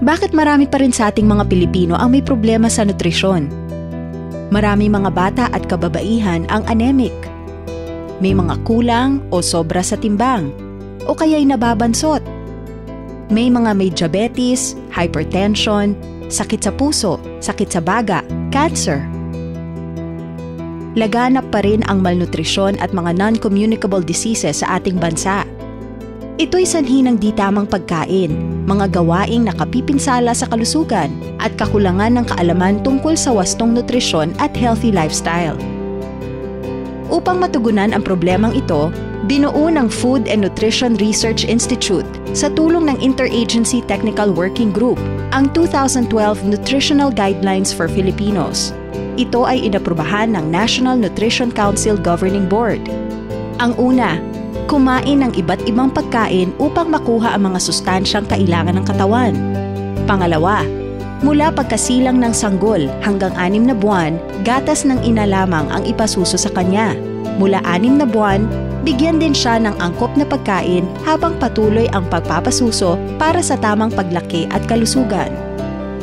Bakit marami pa rin sa ating mga Pilipino ang may problema sa nutrisyon? Marami mga bata at kababaihan ang anemic. May mga kulang o sobra sa timbang, o kaya'y nababansot. May mga may diabetes, hypertension, sakit sa puso, sakit sa baga, cancer. Laganap pa rin ang malnutrisyon at mga non-communicable diseases sa ating bansa. Ito'y sanhi ng di tamang pagkain, mga gawaing nakapipinsala sa kalusugan at kakulangan ng kaalaman tungkol sa wastong nutrisyon at healthy lifestyle. Upang matugunan ang problemang ito, binuo ng Food and Nutrition Research Institute sa tulong ng Interagency Technical Working Group ang 2012 Nutritional Guidelines for Filipinos. Ito ay inaprubahan ng National Nutrition Council Governing Board. Ang una, kumain ng iba't ibang pagkain upang makuha ang mga sustansyang kailangan ng katawan. Pangalawa, mula pagkasilang ng sanggol hanggang 6 na buwan, gatas ng ina lamang ang ipasuso sa kanya. Mula 6 na buwan, bigyan din siya ng angkop na pagkain habang patuloy ang pagpapasuso para sa tamang paglaki at kalusugan.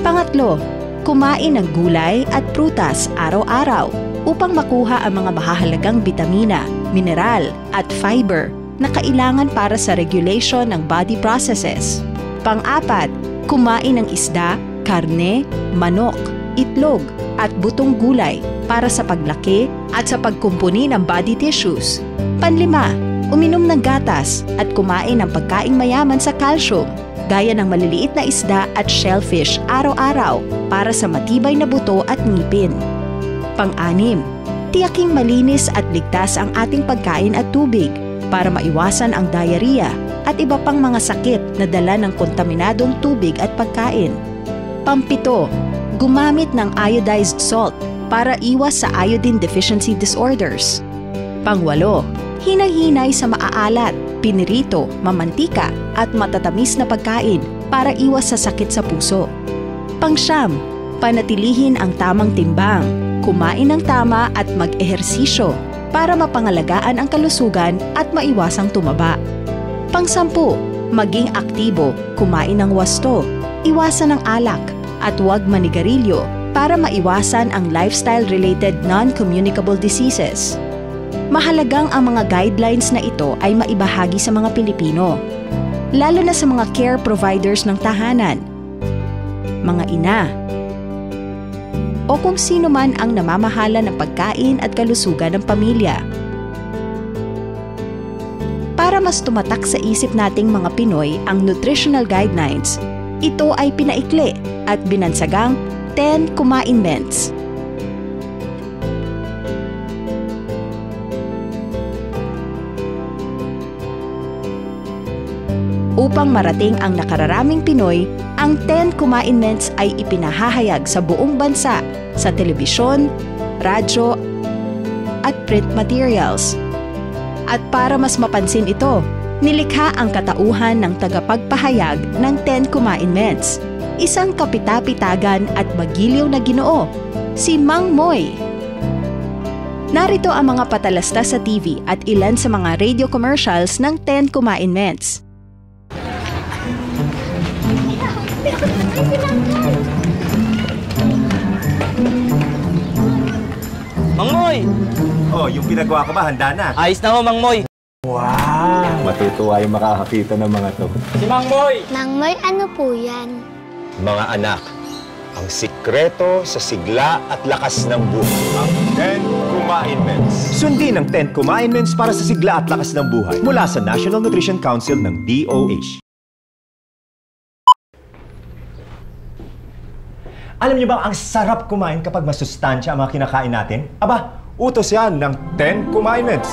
Pangatlo, kumain ng gulay at prutas araw-araw upang makuha ang mga mahahalagang bitamina, mineral at fiber na kailangan para sa regulation ng body processes. Pang-apat, kumain ng isda, karne, manok, itlog at butong gulay para sa paglaki at sa pagkumpuni ng body tissues. Panlima, uminom ng gatas at kumain ng pagkaing mayaman sa calcium, gaya ng maliliit na isda at shellfish araw-araw para sa matibay na buto at ngipin. Pang-anim, tiyaking malinis at ligtas ang ating pagkain at tubig para maiwasan ang diarrhea at iba pang mga sakit na dala ng kontaminadong tubig at pagkain. Pampito, gumamit ng iodized salt para iwas sa iodine deficiency disorders. Pangwalo, hinay-hinay sa maaalat, pinirito, mamantika at matatamis na pagkain para iwas sa sakit sa puso. Pangsyam, panatilihin ang tamang timbang, kumain ng tama at mag-ehersisyo para mapangalagaan ang kalusugan at maiwasang tumaba. Pangsampu, maging aktibo, kumain ng wasto, iwasan ng alak at huwag manigarilyo para maiwasan ang lifestyle-related non-communicable diseases. Mahalagang ang mga guidelines na ito ay maibahagi sa mga Pilipino, lalo na sa mga care providers ng tahanan, mga ina, o kung sino man ang namamahala ng pagkain at kalusugan ng pamilya. Para mas tumatak sa isip nating mga Pinoy ang nutritional guidelines, ito ay pinaikli at binansagang 10 Commandments. Upang marating ang nakararaming Pinoy, ang 10 Commandments ay ipinahahayag sa buong bansa sa telebisyon, radyo, at print materials. At para mas mapansin ito, nilikha ang katauhan ng tagapagpahayag ng 10 Commandments, isang kapitapitagan at magiliw na Ginoo, si Mang Moy. Narito ang mga patalasta sa TV at ilan sa mga radio commercials ng 10 Commandments. Mang Moy! Oh, yung pinagawa ko ba? Handa na? Ayos na ho, Mang Moy. Wow! Matutuwa yung makakakita ng mga to. Si Mang Moy! Mang Moy, ano po yan? Mga anak, ang sikreto sa sigla at lakas ng buhay. Ang 10 Commandments. Sundin ang 10 Commandments para sa sigla at lakas ng buhay mula sa National Nutrition Council ng DOH. Alam niyo ba ang sarap kumain kapag masustansya ang mga kinakain natin? Aba, utos yan ng 10 Commandments.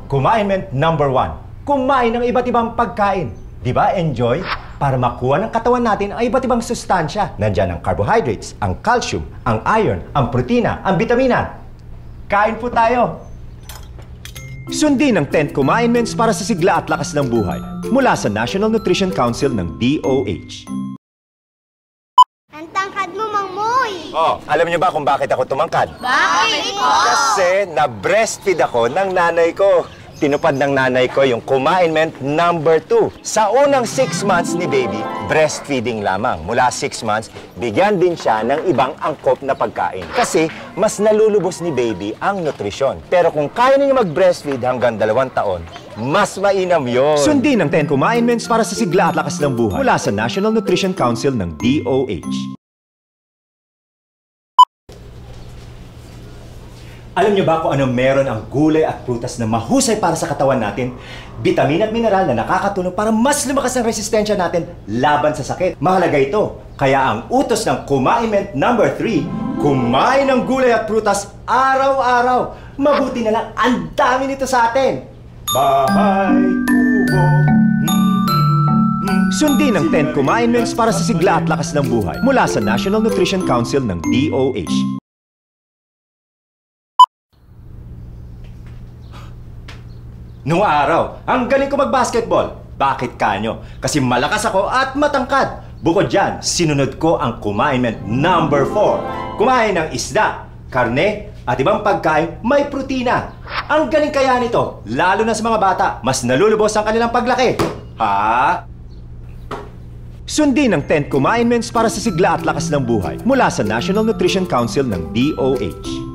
Commandment number 1, kumain ng iba't ibang pagkain. Di ba, enjoy? Para makuha ng katawan natin ang iba't ibang sustansya. Nandyan ang carbohydrates, ang calcium, ang iron, ang protina, ang vitamina. Kain po tayo! Sundin ang 10 Commandments para sa sigla at lakas ng buhay mula sa National Nutrition Council ng DOH. Ang tangkad mo, Mang Moy! Oh, alam niyo ba kung bakit ako tumangkad? Bakit po? Kasi na-breastfeed ako ng nanay ko. tinupad ng nanay ko yung Kumainment number 2. Sa unang 6 months ni baby, breastfeeding lamang. Mula 6 months, bigyan din siya ng ibang angkop na pagkain. Kasi mas nalulubos ni baby ang nutrisyon. Pero kung kaya niya mag-breastfeed hanggang 2 taon, mas mainam yon. Sundin ang 10 Kumainments para sa sigla at lakas ng buhay mula sa National Nutrition Council ng DOH. Alam niyo ba kung ano meron ang gulay at prutas na mahusay para sa katawan natin? Bitamin at mineral na nakakatulong para mas lumakas ang resistensya natin laban sa sakit. Mahalaga ito. Kaya ang utos ng Kumainment number 3, kumain ng gulay at prutas araw-araw. Mabuti na lang, ang dami nito sa atin. Bahay Kubo. Sundin ang 10 Kumainments para sa sigla at lakas ng buhay mula sa National Nutrition Council ng DOH. Noong araw, ang galing ko mag-basketball. Bakit kanyo? Kasi malakas ako at matangkad. Bukod dyan, sinunod ko ang Kumainment number 4. Kumain ng isda, karne, at ibang pagkain may protina. Ang galing kaya nito, lalo na sa mga bata, mas nalulubos ang kanilang paglaki. Ha? Sundin ang 10 Kumainments para sa sigla at lakas ng buhay mula sa National Nutrition Council ng DOH.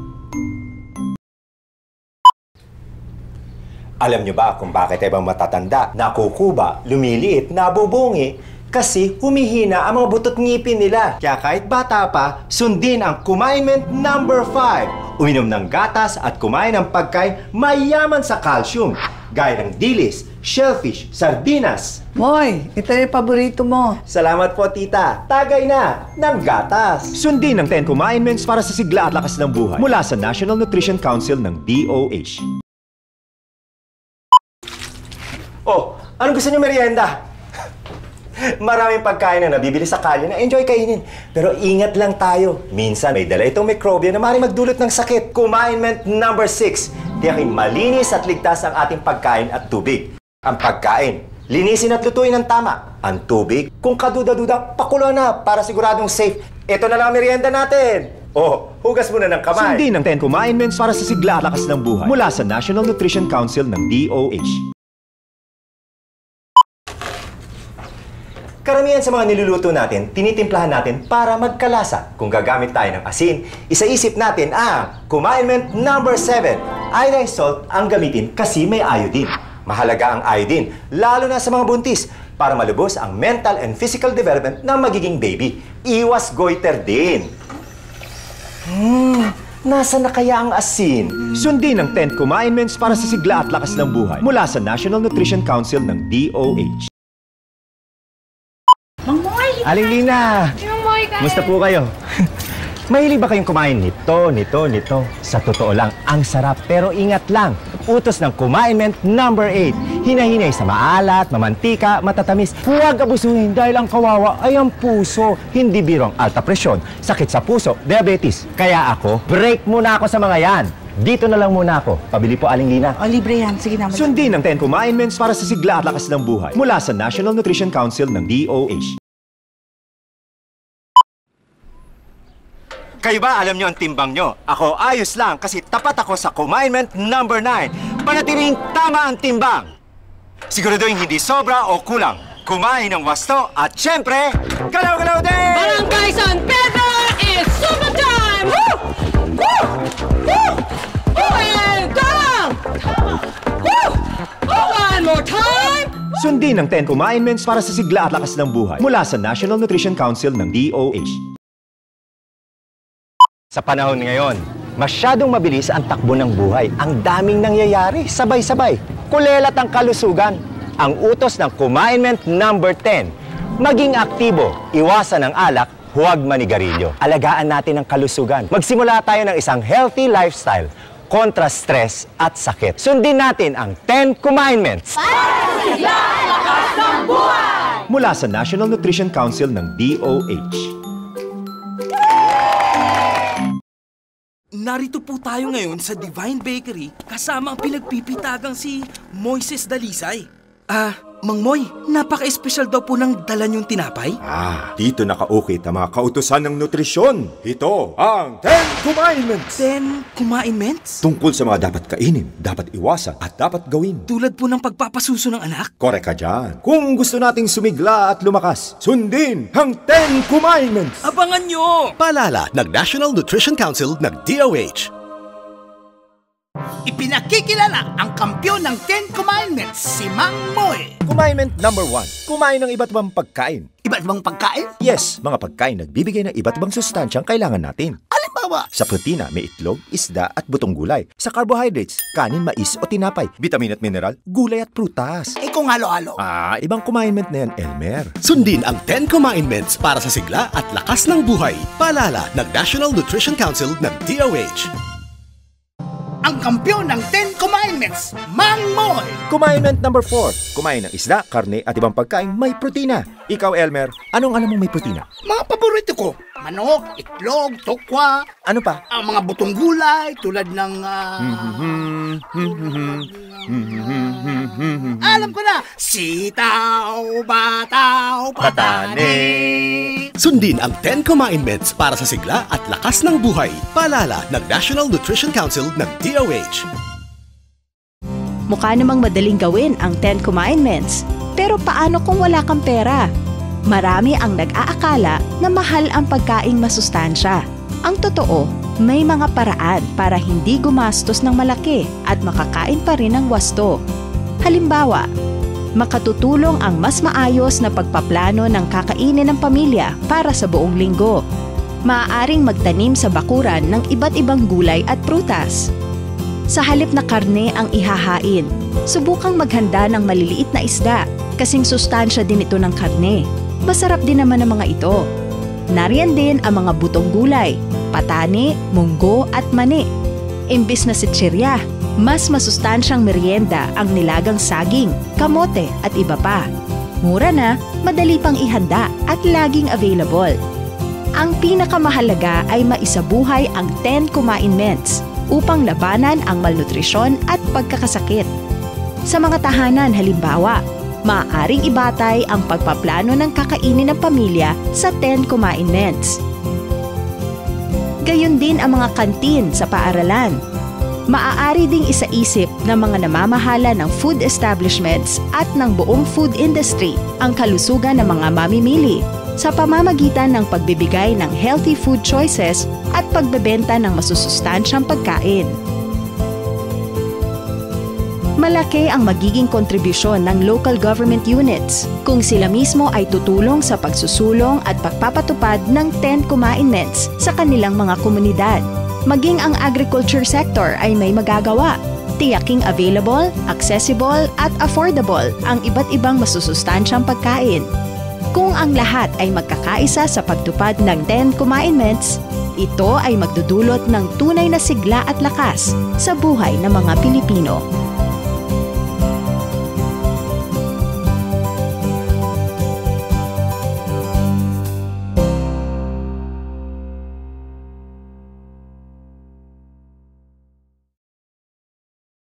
Alam niyo ba kung bakit ibang matatanda, nakukuba, lumiliit, nabubungi? Kasi humihina ang mga butot ngipin nila. Kaya kahit bata pa, sundin ang Kumainment number 5. Uminom ng gatas at kumain ng pagkain mayaman sa calcium. Gaya ng dilis, shellfish, sardinas. Moy, ito yung paborito mo. Salamat po, tita. Tagay na ng gatas. Sundin ang 10 Kumainments para sa sigla at lakas ng buhay mula sa National Nutrition Council ng DOH. Oh, anong gusto niyo merienda? Maraming pagkain na nabibili sa kalye na enjoy kainin. Pero ingat lang tayo. Minsan may dala itong mikrobyo na maaaring magdulot ng sakit. Kumainment number 6. Tiyakin malinis at ligtas ang ating pagkain at tubig. Ang pagkain, linisin at lutuin ng tama. Ang tubig, kung kaduda-duda, pakulo na para siguradong safe. Ito na lang ang merienda natin. Oh, hugas muna ng kamay. Sundin ang 10 Kumainments para sa sigla at lakas ng buhay mula sa National Nutrition Council ng DOH. Karamihan sa mga niluluto natin, tinitimplahan natin para magkalasa. Kung gagamit tayo ng asin, isaisip natin ang Kumainment number 7. Iodine salt ang gamitin kasi may iodine. Mahalaga ang iodine, lalo na sa mga buntis, para malubos ang mental and physical development ng magiging baby. Iwas goiter din. Nasa na kaya ang asin? Sundin ang 10 Kumainments para sa sigla at lakas ng buhay mula sa National Nutrition Council ng DOH. Aling Lina! Musta po kayo? Mahilig ba kayong kumain nito? Sa totoo lang, ang sarap. Pero ingat lang, utos ng Kumainment number 8. Hinahinay sa maalat, mamantika, matatamis. Huwag abusuhin dahil ang kawawa ay ang puso. Hindi birong alta presyon, sakit sa puso, diabetes. Kaya ako, break muna ako sa mga yan. Dito na lang muna ako. Pabili po, Aling Lina. O, libre yan. Sige na. Sundin ang 10 Kumainments para sa sigla at lakas ng buhay mula sa National Nutrition Council ng DOH. Kayo ba alam nyo ang timbang nyo? Ako ayos lang kasi tapat ako sa Kumainment number 9. Panatiling tama ang timbang. Siguraduhin hindi sobra o kulang. Kumain ng wasto at syempre, galaw-galaw din! Barangay San Pedro is super time! Woo! Woo! Woo! Oh, and down! Woo! Oh, one more time! Sundin ang 10 Kumainments para sa sigla at lakas ng buhay mula sa National Nutrition Council ng DOH. Sa panahon ngayon, masyadong mabilis ang takbo ng buhay. Ang daming nangyayari, sabay-sabay. Kulelat ang kalusugan. Ang utos ng Kumainment number 10. Maging aktibo, iwasan ang alak, huwag manigarilyo. Alagaan natin ang kalusugan. Magsimula tayo ng isang healthy lifestyle kontra stress at sakit. Sundin natin ang 10 Kumainments. Sigla at lakas ng buhay! Mula sa National Nutrition Council ng DOH. Narito po tayo ngayon sa Divine Bakery kasama ang pinagpipitagang si Moises Dalisay. Mang Moy, napaka-espesyal daw po ng dala niyong tinapay. Dito nakaukit ang mga kautusan ng nutrisyon. Ito ang 10 Commandments. 10 commandments? Tungkol sa mga dapat kainin, dapat iwasan, at dapat gawin. Tulad po ng pagpapasuso ng anak? Korek ka dyan. Kung gusto nating sumigla at lumakas, sundin ang 10 Commandments. Abangan nyo! Paalala ng National Nutrition Council ng DOH. Ipinakikilala ang kampyon ng 10 Commandments, si Mang Moy. Commandment number 1. Kumain ng iba't ibang pagkain. Iba't ibang pagkain? Yes, mga pagkain nagbibigay ng iba't ibang sustansyang kailangan natin. Halimbawa, Sa protina, may itlog, isda at butong gulay. Sa carbohydrates, kanin, mais o tinapay. Vitamin at mineral, gulay at prutas. kung halo-halo. Ibang commandment na yan, Elmer. Sundin ang 10 Commandments para sa sigla at lakas ng buhay. Paalala ng National Nutrition Council ng DOH. Ang kampyon ng 10 Commandments, Mang Moy. Commandment number 4. Kumain ng isda, karne at ibang pagkain may protina. Ikaw, Elmer, anong alam mong may protina? Mga paborito ko, manok, itlog, tokwa. Ano pa? Ang mga butong gulay tulad ng... Alam ko na! Sitaw, bataw, patani. Sundin ang 10 Commandments para sa sigla at lakas ng buhay. Paalala ng National Nutrition Council ng DOH. Mukha namang madaling gawin ang 10 Commandments. Pero paano kung wala kang pera? Marami ang nag-aakala na mahal ang pagkaing masustansya. Ang totoo, may mga paraan para hindi gumastos ng malaki at makakain pa rin ng wasto. Halimbawa, makatutulong ang mas maayos na pagpaplano ng kakainin ng pamilya para sa buong linggo. Maaaring magtanim sa bakuran ng iba't ibang gulay at prutas. Sa halip na karne ang ihahain, subukang maghanda ng maliliit na isda kasing sustansya din ito ng karne. Masarap din naman ang mga ito. Nariyan din ang mga butong gulay, patani, munggo at mani. Imbis na sitsirya, mas masustansyang merienda ang nilagang saging, kamote at iba pa. Mura na, madali pang ihanda at laging available. Ang pinakamahalaga ay maisabuhay ang 10 Commandments upang labanan ang malnutrisyon at pagkakasakit. Sa mga tahanan halimbawa, maaaring ibatay ang pagpaplano ng kakainin ng pamilya sa 10 Commandments. Gayon din ang mga kantin sa paaralan. Maaari ding isaisip ng mga namamahala ng food establishments at ng buong food industry ang kalusugan ng mga mamimili sa pamamagitan ng pagbibigay ng healthy food choices at pagbebenta ng masusustansyang pagkain. Malaki ang magiging kontribusyon ng local government units kung sila mismo ay tutulong sa pagsusulong at pagpapatupad ng 10 Commandments sa kanilang mga komunidad. Maging ang agriculture sector ay may magagawa, tiyaking available, accessible at affordable ang iba't ibang masusustansyang pagkain. Kung ang lahat ay magkakaisa sa pagtupad ng 10 Commandments, ito ay magdudulot ng tunay na sigla at lakas sa buhay ng mga Pilipino.